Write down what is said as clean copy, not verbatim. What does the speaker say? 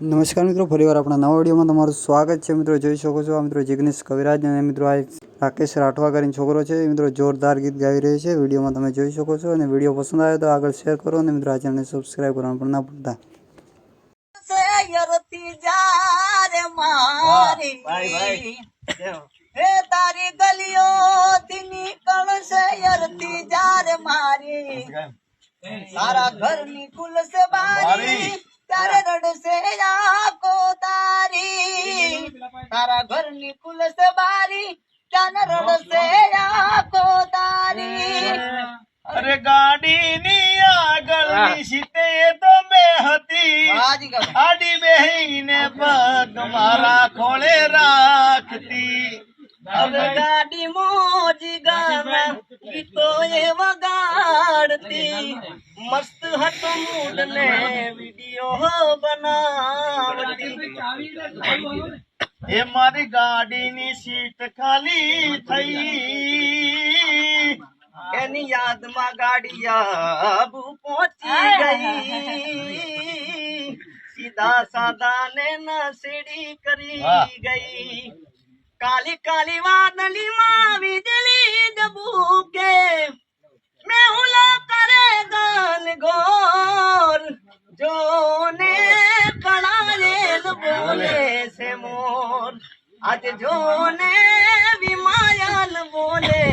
નમસ્કાર મિત્રો, ફરીવાર આપણા નવા વિડીયોમાં તમારું સ્વાગત છે। મિત્રો જોઈ શકો છો આ મિત્રો જિગ્નેશ કવિરાજ અને મિત્રો આ રાકેશ રાઠવા કરીને છોકરો છે। મિત્રો જોરદાર ગીત ગાઈ રહી છે, વિડીયોમાં તમે જોઈ શકો છો। અને વિડીયો પસંદ આવે તો આગળ શેર કરો અને મિત્રો આ ચેનલને સબસ્ક્રાઇબ કરવાનું પણ ના ભૂલતા। हे तारी गलियों तिनी कण से यरती जार मारी सारा घर निकुल से बारी तारे रड से आको तारी तारा घर निकुल से बारी जान रड से आको तारी अरे गाड़ी नी आगळनी सीते तो बेहती आडी बेहीने पग मारा खोले राखती अब गाड़ी मोजी गाना गीतो ये वगाड़ती मस्त हट मूड ने वीडियो बनावती ए मारी गाड़ी नी सीट खाली थई एनी याद में गाड़िया अब पहुंची गई सीधा सादा ने नसीड़ी करी गई काली काली वादली माँ बिजली डबूके मैं हुला करे गान गोर जो ने कड़ाए बोले से मोर आज जो ने विमायन बोले